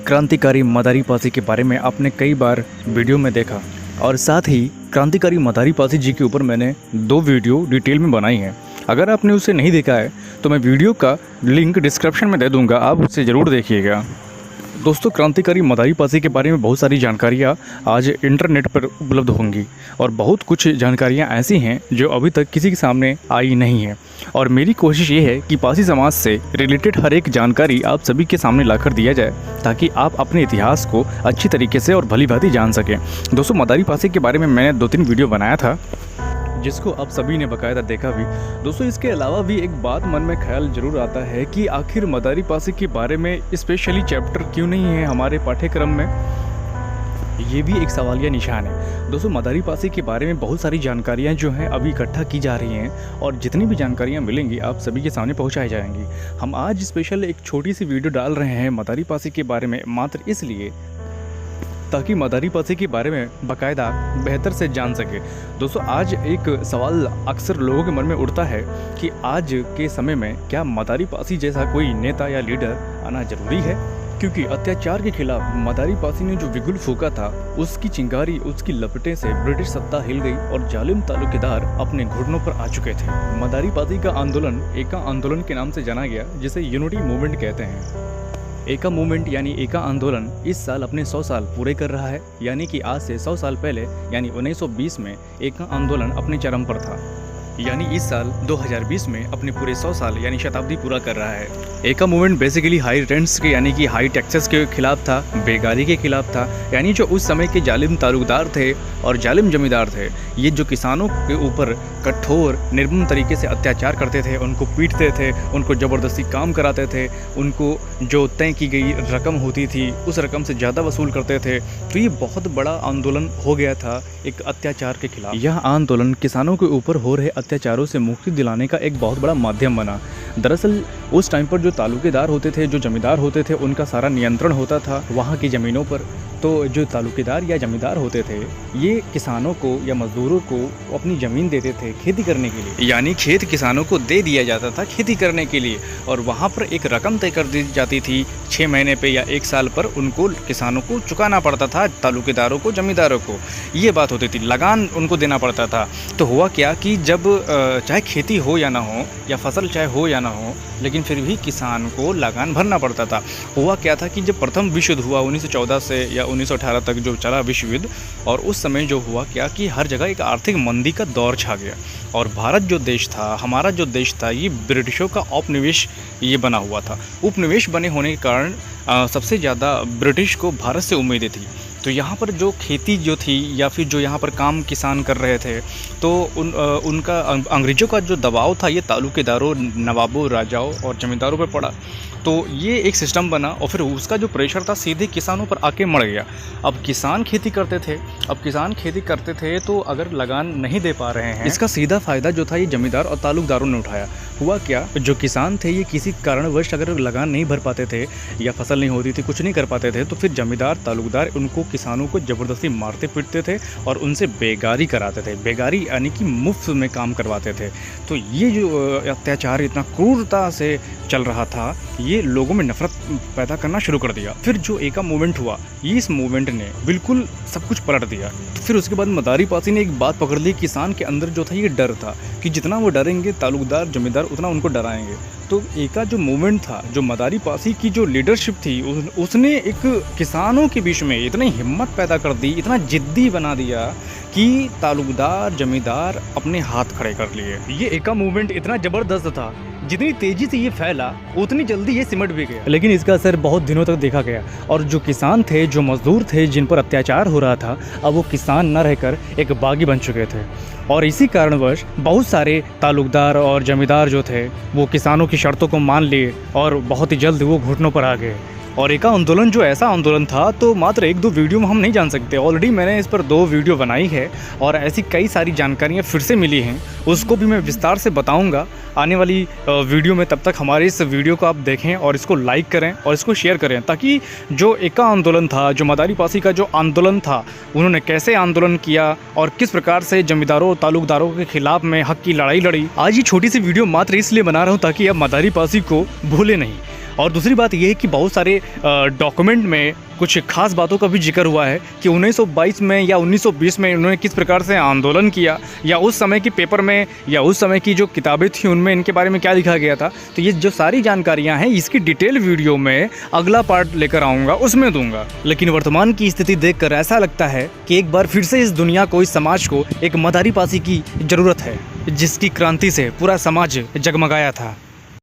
क्रांतिकारी मदारी पासी के बारे में आपने कई बार वीडियो में देखा और साथ ही क्रांतिकारी मदारी पासी जी के ऊपर मैंने 2 वीडियो डिटेल में बनाई हैं। अगर आपने उसे नहीं देखा है तो मैं वीडियो का लिंक डिस्क्रिप्शन में दे दूंगा, आप उसे ज़रूर देखिएगा। दोस्तों, क्रांतिकारी मदारी पासी के बारे में बहुत सारी जानकारियाँ आज इंटरनेट पर उपलब्ध होंगी और बहुत कुछ जानकारियाँ ऐसी हैं जो अभी तक किसी के सामने आई नहीं हैं। और मेरी कोशिश ये है कि पासी समाज से रिलेटेड हर एक जानकारी आप सभी के सामने लाकर दिया जाए ताकि आप अपने इतिहास को अच्छी तरीके से और भली भांति जान सकें। दोस्तों, मदारी पासी के बारे में मैंने 2-3 वीडियो बनाया था जिसको आप सभी ने बाकायदा देखा भी। दोस्तों, इसके अलावा भी एक बात मन में ख्याल जरूर आता है कि आखिर मदारी पासी के बारे में स्पेशली चैप्टर क्यों नहीं है हमारे पाठ्यक्रम में। ये भी एक सवालिया निशान है। दोस्तों, मदारी पासी के बारे में बहुत सारी जानकारियाँ जो हैं अभी इकट्ठा की जा रही हैं और जितनी भी जानकारियाँ मिलेंगी आप सभी के सामने पहुँचाई जाएंगी। हम आज स्पेशल एक छोटी सी वीडियो डाल रहे हैं मदारी पासी के बारे में मात्र इसलिए ताकि मदारी पासी के बारे में बाकायदा बेहतर से जान सके। दोस्तों, आज एक सवाल अक्सर लोगों के मन में उठता है कि आज के समय में क्या मदारी पासी जैसा कोई नेता या लीडर आना जरूरी है, क्योंकि अत्याचार के खिलाफ मदारी पासी ने जो बिगुल फूका था उसकी चिंगारी, उसकी लपटें से ब्रिटिश सत्ता हिल गई और जालिम तालुकेदार अपने घुटनों पर आ चुके थे। मदारी पासी का आंदोलन एका आंदोलन के नाम से जाना गया, जिसे यूनिटी मूवमेंट कहते हैं। एका मूवमेंट यानी एका आंदोलन इस साल अपने 100 साल पूरे कर रहा है, यानी कि आज से 100 साल पहले यानी 1920 में एका आंदोलन अपने चरम पर था, यानी इस साल 2020 में अपने पूरे 100 साल यानी शताब्दी पूरा कर रहा है। एका मूवमेंट बेसिकली हाई रेंट्स के यानी कि हाई टैक्सेस के खिलाफ था, बेगारी के खिलाफ था, यानी जो उस समय के जालिम तालुकदार थे और जालिम जमींदार थे, ये जो किसानों के ऊपर कठोर निर्मम तरीके से अत्याचार करते थे, उनको पीटते थे, उनको ज़बरदस्ती काम कराते थे, उनको जो तय की गई रकम होती थी उस रकम से ज़्यादा वसूल करते थे। तो ये बहुत बड़ा आंदोलन हो गया था एक अत्याचार के खिलाफ। यह आंदोलन किसानों के ऊपर हो रहे अत्याचारों से मुक्ति दिलाने का एक बहुत बड़ा माध्यम बना। दरअसल उस टाइम पर जो तालुकेदार होते थे, जो जमींदार होते थे, उनका सारा नियंत्रण होता था वहाँ की ज़मीनों पर। तो जो तालुकेदार या जमींदार होते थे ये किसानों को या मजदूरों को अपनी ज़मीन देते थे खेती करने के लिए, यानी खेत किसानों को दे दिया जाता था खेती करने के लिए, और वहाँ पर एक रकम तय कर दी जाती थी 6 महीने पे या 1 साल पर उनको किसानों को चुकाना पड़ता था, तालुकेदारों को, जमींदारों को। ये बात होती थी, लगान उनको देना पड़ता था। तो हुआ क्या कि जब चाहे खेती हो या ना हो या फसल चाहे हो या ना हो, लेकिन फिर भी किसान को लगान भरना पड़ता था। हुआ क्या था कि जब प्रथम विश्व युद्ध हुआ 1914 से या 1918 तक जो चला विश्व युद्ध, और उस समय जो हुआ क्या कि हर जगह एक आर्थिक मंदी का दौर छा गया और भारत जो देश था, हमारा जो देश था, ये ब्रिटिशों का औपनिवेश ये बना हुआ था। उपनिवेश बने होने के कारण सबसे ज़्यादा ब्रिटिश को भारत से उम्मीदें थी। तो यहाँ पर जो खेती जो थी या फिर जो यहाँ पर काम किसान कर रहे थे, तो उनका अंग्रेज़ों का जो दबाव था ये तालुकेदारों, नवाबों, राजाओं और ज़मींदारों पर पड़ा। तो ये एक सिस्टम बना और फिर उसका जो प्रेशर था सीधे किसानों पर आके मर गया। अब किसान खेती करते थे तो अगर लगान नहीं दे पा रहे हैं, इसका सीधा फ़ायदा जो था ये जमींदार और तालुकदारों ने उठाया। हुआ क्या, जो किसान थे ये किसी कारणवश अगर लगान नहीं भर पाते थे या फसल नहीं होती थी, कुछ नहीं कर पाते थे, तो फिर जमींदार तालुकदार उनको किसानों को ज़बरदस्ती मारते पीटते थे और उनसे बेगारी कराते थे। बेगारी यानी कि मुफ्त में काम करवाते थे। तो ये जो अत्याचार इतना क्रूरता से चल रहा था, ये लोगों में नफरत पैदा करना शुरू कर दिया। फिर जो एका मूवमेंट हुआ, ये इस मूवमेंट ने बिल्कुल सब कुछ पलट दिया। तो फिर उसके बाद मदारी पासी ने एक बात पकड़ ली, किसान के अंदर जो था ये डर था कि जितना वो डरेंगे तालुकदार, जमींदार उतना उनको डराएंगे। तो एका जो मूवमेंट था, जो मदारी पासी की जो लीडरशिप थी, उसने एक किसानों के बीच में इतनी हिम्मत पैदा कर दी, इतना जिद्दी बना दिया कि तालुकदार, जमींदार अपने हाथ खड़े कर लिए। ये एका मूवमेंट इतना ज़बरदस्त था, जितनी तेज़ी से ये फैला उतनी जल्दी ये सिमट भी गया, लेकिन इसका असर बहुत दिनों तक देखा गया। और जो किसान थे, जो मजदूर थे, जिन पर अत्याचार हो रहा था, अब वो किसान न रहकर एक बागी बन चुके थे। और इसी कारणवश बहुत सारे तालुकदार और जमींदार जो थे वो किसानों की शर्तों को मान लिए और बहुत ही जल्द वो घुटनों पर आ गए। और एका आंदोलन जो ऐसा आंदोलन था तो मात्र 1-2 वीडियो में हम नहीं जान सकते। ऑलरेडी मैंने इस पर 2 वीडियो बनाई है और ऐसी कई सारी जानकारियाँ फिर से मिली हैं, उसको भी मैं विस्तार से बताऊंगा आने वाली वीडियो में। तब तक हमारे इस वीडियो को आप देखें और इसको लाइक करें और इसको शेयर करें, ताकि जो एका आंदोलन था, जो मदारी पासी का जो आंदोलन था, उन्होंने कैसे आंदोलन किया और किस प्रकार से जमींदारों, तालुकदारों के खिलाफ में हक की लड़ाई लड़ी। आज ये छोटी सी वीडियो मात्र इसलिए बना रहा हूँ ताकि आप मदारी पासी को भूले नहीं। और दूसरी बात यह है कि बहुत सारे डॉक्यूमेंट में कुछ खास बातों का भी जिक्र हुआ है कि 1922 में या 1920 में उन्होंने किस प्रकार से आंदोलन किया, या उस समय की पेपर में या उस समय की जो किताबें थी उनमें इनके बारे में क्या लिखा गया था। तो ये जो सारी जानकारियां हैं इसकी डिटेल वीडियो में अगला पार्ट लेकर आऊँगा, उसमें दूंगा। लेकिन वर्तमान की स्थिति देखकर ऐसा लगता है कि एक बार फिर से इस दुनिया को, इस समाज को एक मदारी पासी की ज़रूरत है, जिसकी क्रांति से पूरा समाज जगमगाया था।